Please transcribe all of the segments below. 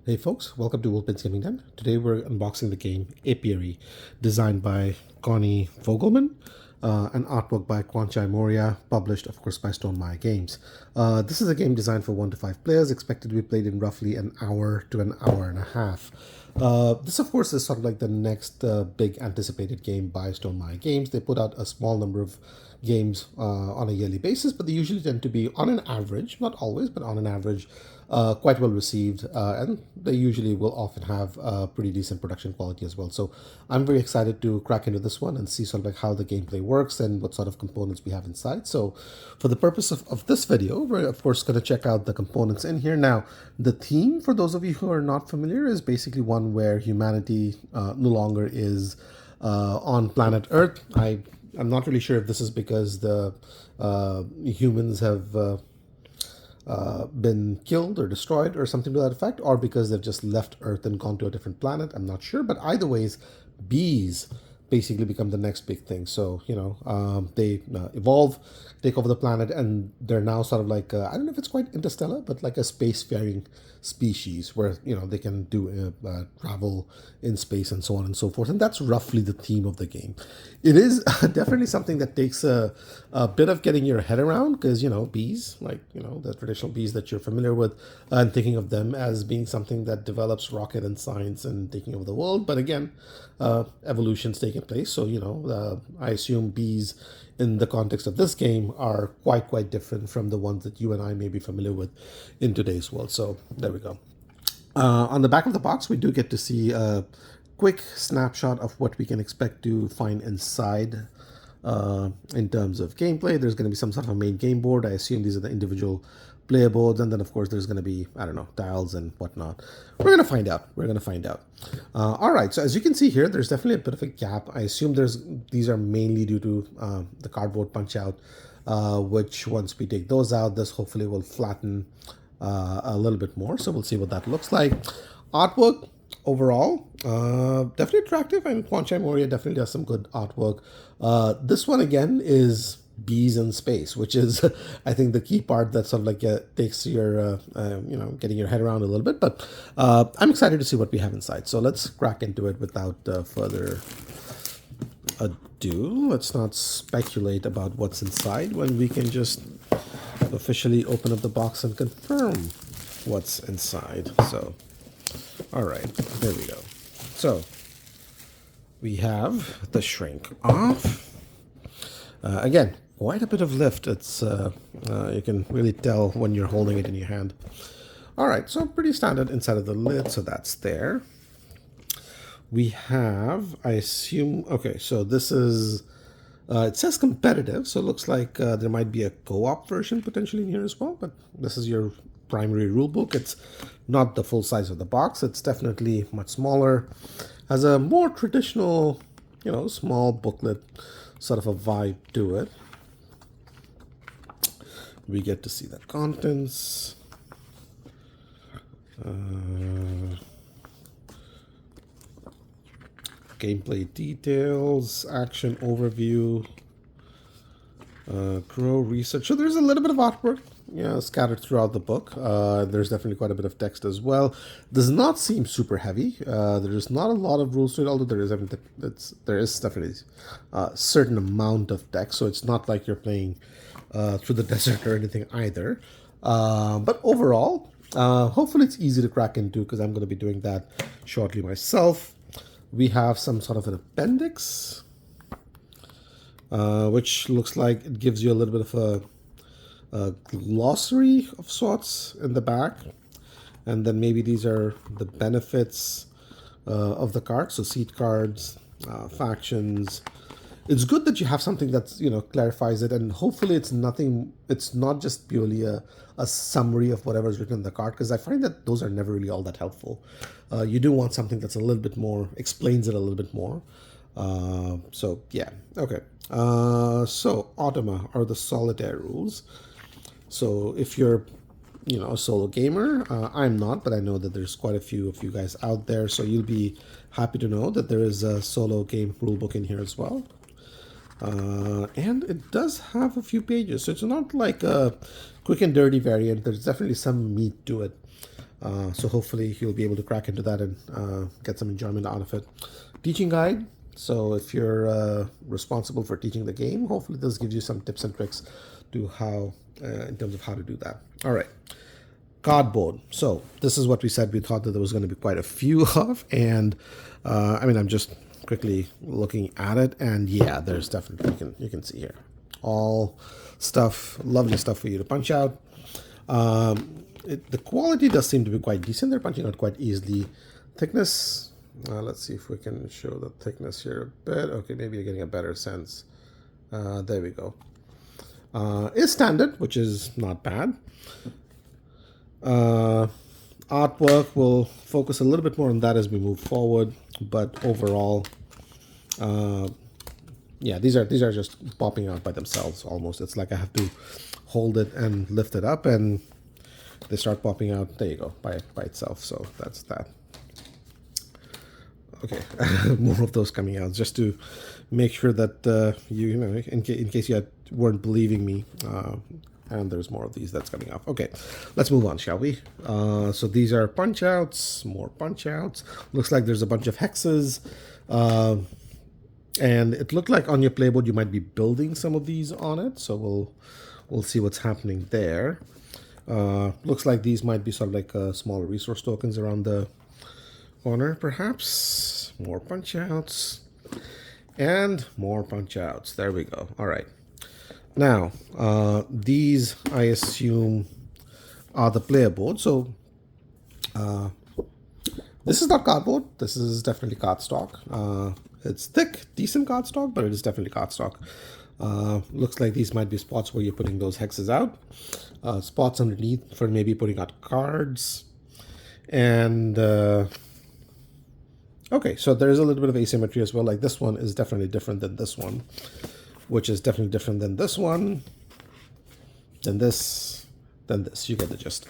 Hey folks, welcome to Wolfman's Gaming Den. Today we're unboxing the game Apiary, designed by Connie Vogelman, and artwork by Kwanchai Moria, published of course by Stone Maya Games. This is a game designed for 1 to 5 players, expected to be played in roughly an hour to an hour and a half. This of course is sort of like the next big anticipated game by Stone Maya Games. They put out a small number of games on a yearly basis, but they usually tend to be, on an average, not always, but on an average, quite well received, and they usually will often have pretty decent production quality as well. So I'm very excited to crack into this one and see sort of like how the gameplay works and what sort of components we have inside. So for the purpose of this video, we're of course going to check out the components in here. Now, the theme, for those of you who are not familiar, is basically one where humanity no longer is on planet Earth. I'm not really sure if this is because the humans have been killed or destroyed or something to that effect, or because they've just left Earth and gone to a different planet. I'm not sure, but either ways, bees basically become the next big thing. So, they evolve, take over the planet, and they're now sort of like, I don't know if it's quite interstellar, but like a spacefaring species where, they can do travel in space and so on and so forth. And that's roughly the theme of the game. It is definitely something that takes a bit of getting your head around because, bees, like, the traditional bees that you're familiar with, and thinking of them as being something that develops rocket and science and taking over the world. But again, evolution's taking place. So, I assume bees in the context of this game are quite different from the ones that you and I may be familiar with in today's world. So there we go. On the back of the box, we do get to see a quick snapshot of what we can expect to find inside in terms of gameplay. There's going to be some sort of a main game board. I assume these are the individual player boards, and then of course there's going to be, I don't know, tiles and whatnot. We're going to find out. All right, so as you can see here, there's definitely a bit of a gap. I assume these are mainly due to the cardboard punch out, which once we take those out, this hopefully will flatten a little bit more. So we'll see what that looks like. Artwork overall, definitely attractive, and Kwanchai Moria definitely does some good artwork. This one again is bees in space, which is I think the key part that sort of like takes your getting your head around a little bit. But I'm excited to see what we have inside, so let's crack into it without further ado. Let's not speculate about what's inside when we can just officially open up the box and confirm what's inside. So all right, there we go. So we have the shrink off. Again, quite a bit of lift. It's you can really tell when you're holding it in your hand. All right, so pretty standard inside of the lid, so that's there. We have, I assume, okay, so this is, it says competitive, so it looks like there might be a co-op version potentially in here as well, but this is your primary rule book. It's not the full size of the box. It's definitely much smaller, has a more traditional, small booklet sort of a vibe to it. We get to see the contents. Gameplay details, action overview, grow research. So there's a little bit of artwork, scattered throughout the book. There's definitely quite a bit of text as well. Does not seem super heavy. There's not a lot of rules to it, although there is definitely a certain amount of text. So it's not like you're playing through the desert or anything either. But overall, hopefully it's easy to crack into because I'm going to be doing that shortly myself. We have some sort of an appendix, which looks like it gives you a little bit of a glossary of sorts in the back, and then maybe these are the benefits of the card. So seat cards, factions. It's good that you have something that's clarifies it, and hopefully it's not just purely a summary of whatever's written in the card, because I find that those are never really all that helpful. You do want something that's a little bit more, explains it a little bit more. So yeah, okay. So Automa are the solitaire rules. So if you're a solo gamer, I'm not, but I know that there's quite a few of you guys out there, so you'll be happy to know that there is a solo game rulebook in here as well. And it does have a few pages, so it's not like a quick and dirty variant. There's definitely some meat to it. So hopefully you'll be able to crack into that and get some enjoyment out of it. Teaching guide. So if you're responsible for teaching the game, hopefully this gives you some tips and tricks to how, in terms of how to do that. All right. Cardboard. So this is what we said we thought that there was going to be quite a few of, and I mean, I'm just quickly looking at it, and yeah, there's definitely, you can see here all stuff, lovely stuff for you to punch out. The quality does seem to be quite decent. They're punching out quite easily. Thickness, let's see if we can show the thickness here a bit. Okay, maybe you're getting a better sense. There we go. Is standard, which is not bad. Artwork, will focus a little bit more on that as we move forward, but overall, yeah, these are just popping out by themselves almost. It's like I have to hold it and lift it up and they start popping out. There you go, by itself. So that's that. Okay, more of those coming out just to make sure that you know, in case you weren't believing me, and there's more of these that's coming up. Okay, let's move on, shall we? So these are punch outs, more punch outs. Looks like there's a bunch of hexes, and it looked like on your playboard you might be building some of these on it. So we'll see what's happening there. Looks like these might be sort of like smaller resource tokens around the corner, perhaps. More punch outs and more punch outs. There we go. All right. Now, these, I assume, are the player board. So this is not cardboard. This is definitely cardstock. It's thick, decent cardstock, but it is definitely cardstock. Looks like these might be spots where you're putting those hexes out. Spots underneath for maybe putting out cards. And okay, so there's a little bit of asymmetry as well. Like this one is definitely different than this one, which is definitely different than this one, than this, than this. You get the gist.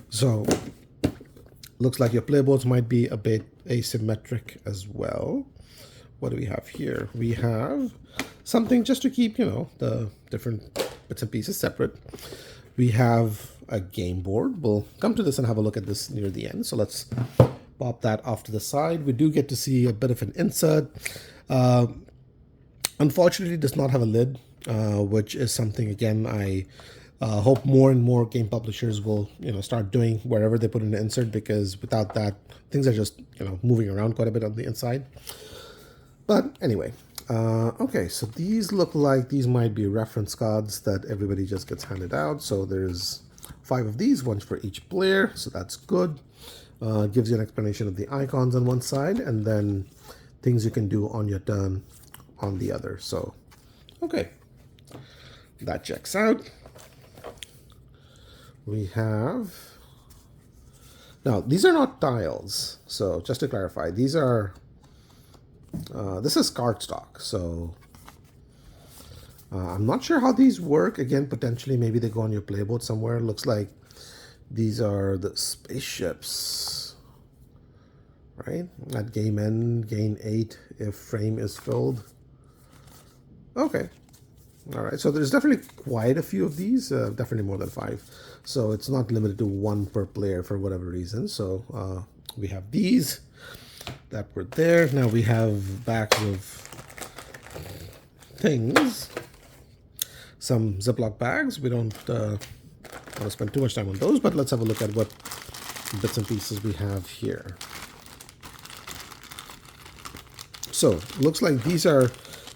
So looks like your playboards might be a bit asymmetric as well. What do we have here? We have something just to keep, you know, the different bits and pieces separate. We have a game board. We'll come to this and have a look at this near the end. So let's pop that off to the side. We do get to see a bit of an insert. Unfortunately, it does not have a lid, which is something, again, I hope more and more game publishers will, you know, start doing wherever they put in an insert, because without that, things are just, you know, moving around quite a bit on the inside. But anyway, okay, so these look like these might be reference cards that everybody just gets handed out. So there's 5 of these, one for each player, so that's good. Gives you an explanation of the icons on one side and then things you can do on your turn on the other. So, okay, that checks out. We have, now these are not tiles. So just to clarify, these are, this is cardstock. So I'm not sure how these work. Again, potentially maybe they go on your playboard somewhere. Looks like these are the spaceships, right? At game end, gain 8 if frame is filled. Okay. All right. So there's definitely quite a few of these, definitely more than 5. So it's not limited to 1 per player for whatever reason. So we have these that were there. Now we have bags of things. Some Ziploc bags. We don't want to spend too much time on those, but let's have a look at what bits and pieces we have here. So looks like these are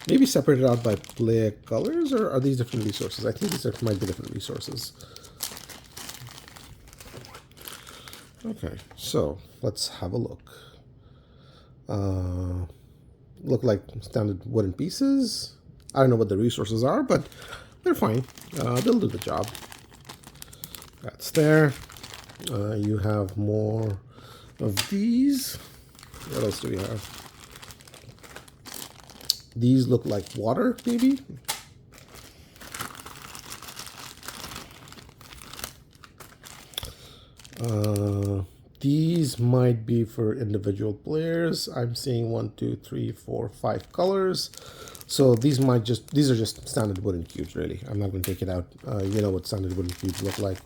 maybe separated out by player colors, or are these different resources? I think these might be different resources. Okay, so let's have a look. Look like standard wooden pieces. I don't know what the resources are, but they're fine. They'll do the job. That's there. You have more of these. What else do we have? These look like water, maybe. These might be for individual players. I'm seeing 1, 2, 3, 4, 5 colors. So these are just standard wooden cubes, really. I'm not going to take it out. You know what standard wooden cubes look like.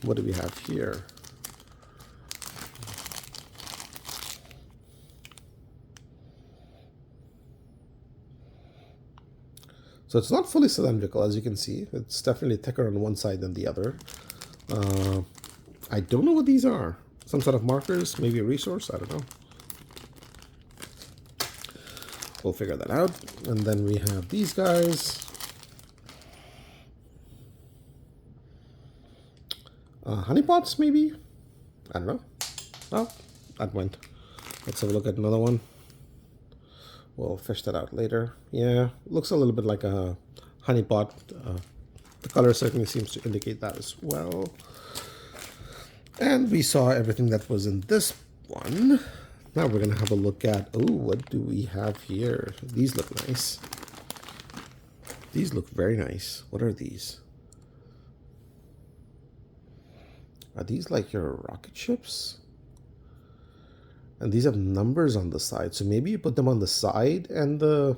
what do we have here? So it's not fully cylindrical, as you can see. It's definitely thicker on one side than the other. I don't know what these are. Some sort of markers, maybe a resource, I don't know. We'll figure that out. And then we have these guys. Honeypots, maybe? I don't know. Oh, that went. Let's have a look at another one. We'll fish that out later. Yeah, looks a little bit like a honeypot. The color certainly seems to indicate that as well. And we saw everything that was in this one. Now we're going to have a look at, oh, what do we have here? These look nice. These look very nice. What are these? Are these like your rocket ships? And these have numbers on the side. So maybe you put them on the side and the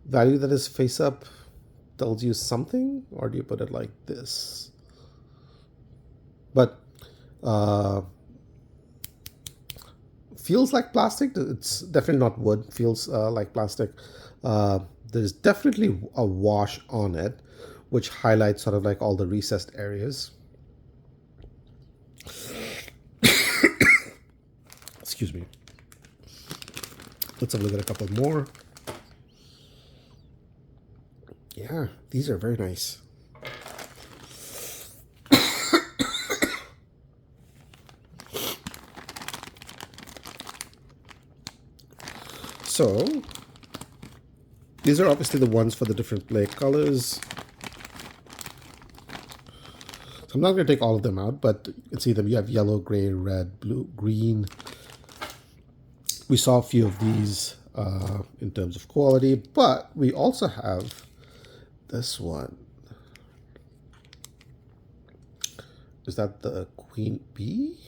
value that is face up tells you something? Or do you put it like this? But feels like plastic. It's definitely not wood. Feels like plastic. There's definitely a wash on it, which highlights sort of like all the recessed areas. Excuse me. Let's have a look at a couple more. Yeah, these are very nice. So, these are obviously the ones for the different play colors. So I'm not going to take all of them out, but you can see them. You have yellow, gray, red, blue, green. We saw a few of these in terms of quality, but we also have this one. Is that the queen bee?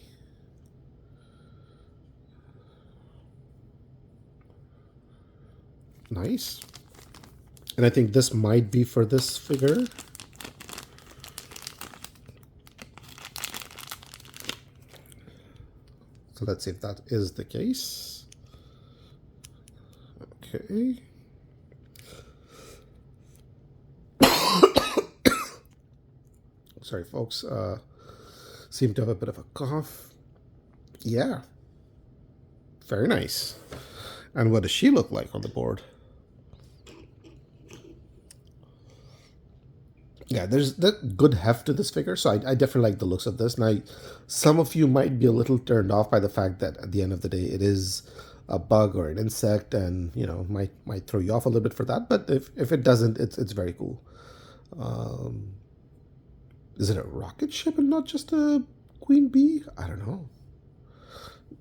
Nice. And I think this might be for this figure. So let's see if that is the case. Okay. Sorry, folks. Seem to have a bit of a cough. Yeah. Very nice. And what does she look like on the board? Yeah, there's that good heft to this figure, so I definitely like the looks of this. Now, some of you might be a little turned off by the fact that at the end of the day, it is a bug or an insect, and you know might throw you off a little bit for that. But if it doesn't, it's very cool. Is it a rocket ship and not just a queen bee? I don't know.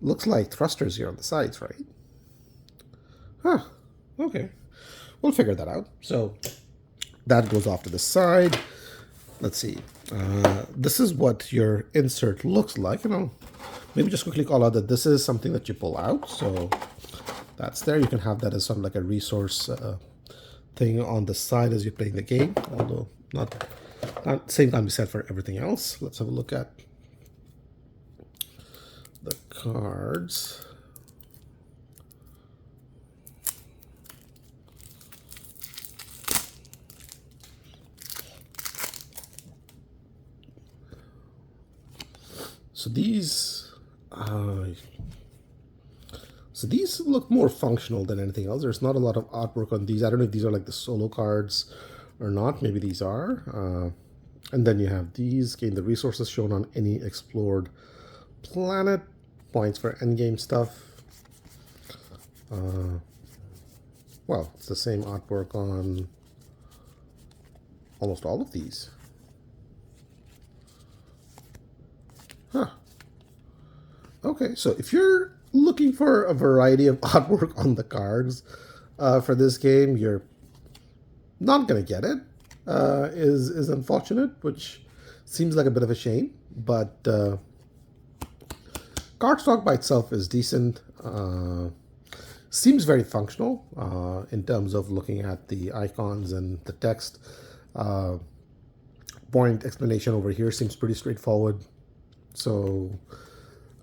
Looks like thrusters here on the sides, right? Huh. Okay. We'll figure that out. So that goes off to the side. Let's see. This is what your insert looks like. You know, maybe just quickly call out that this is something that you pull out. So that's there. You can have that as sort of like a resource thing on the side as you're playing the game. Although not same time be said for everything else. Let's have a look at the cards. So these look more functional than anything else. There's not a lot of artwork on these. I don't know if these are like the solo cards or not. Maybe these are. And then you have these. Gain the resources shown on any explored planet. Points for endgame stuff. Well, it's the same artwork on almost all of these. Huh. Okay, so if you're looking for a variety of artwork on the cards for this game, you're not going to get it. Is unfortunate, which seems like a bit of a shame. But cardstock by itself is decent. Seems very functional in terms of looking at the icons and the text. Point explanation over here seems pretty straightforward. So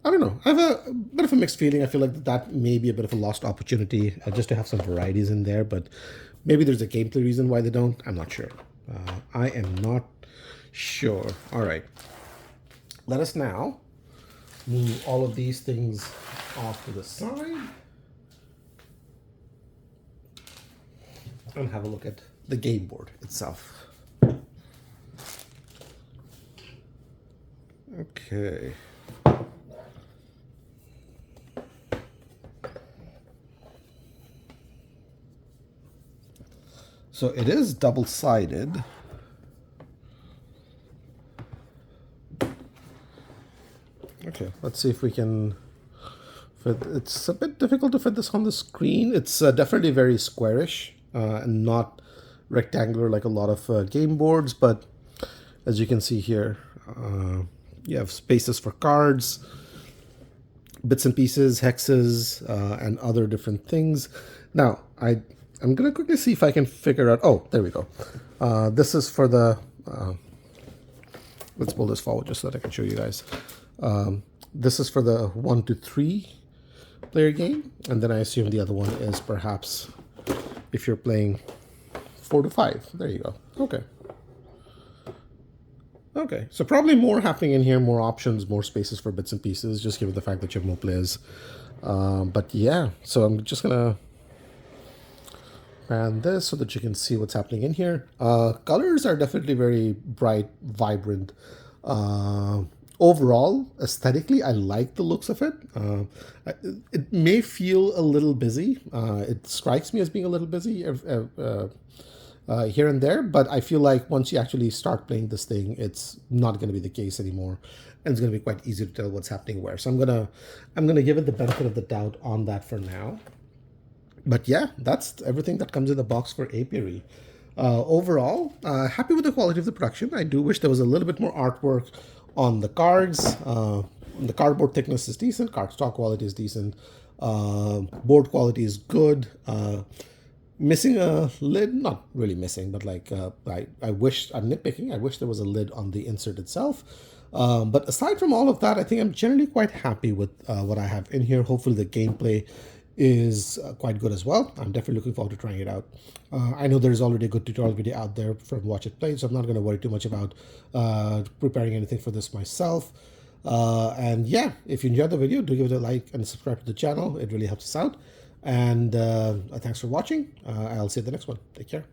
I don't know. I have a bit of a mixed feeling. I feel like that may be a bit of a lost opportunity just to have some varieties in there, but maybe there's a gameplay reason why they don't. I'm not sure. I am not sure. All right. Let us now move all of these things off to the side and have a look at the game board itself. Okay. So it is double-sided. Okay, let's see if we can fit. It's a bit difficult to fit this on the screen. It's definitely very squarish and not rectangular like a lot of game boards, but as you can see here, you have spaces for cards, bits and pieces, hexes, and other different things. Now, I'm going to quickly see if I can figure out... Oh, there we go. This is for the... let's pull this forward just so that I can show you guys. This is for the 1 to 3 player game, and then I assume the other one is perhaps if you're playing 4 to 5. There you go. Okay. Okay, so probably more happening in here, more options, more spaces for bits and pieces, just given the fact that you have more players. But yeah, so I'm just gonna pan this so that you can see what's happening in here. Colors are definitely very bright, vibrant. Overall, aesthetically, I like the looks of it. It may feel a little busy. It strikes me as being a little busy here and there, but I feel like once you actually start playing this thing, it's not going to be the case anymore, and it's going to be quite easy to tell what's happening where. So I'm gonna give it the benefit of the doubt on that for now. But yeah, that's everything that comes in the box for Apiary. Overall, happy with the quality of the production. I do wish there was a little bit more artwork on the cards. The cardboard thickness is decent. Cardstock quality is decent. Board quality is good. Missing a lid, not really missing, but like I wish, I'm nitpicking, I wish there was a lid on the insert itself. But aside from all of that, I think I'm generally quite happy with what I have in here. Hopefully the gameplay is quite good as well. I'm definitely looking forward to trying it out. I know there's already a good tutorial video out there from Watch It Play, so I'm not going to worry too much about preparing anything for this myself. And yeah, if you enjoyed the video, do give it a like and subscribe to the channel. It really helps us out. And thanks for watching. I'll see you in the next one. Take care.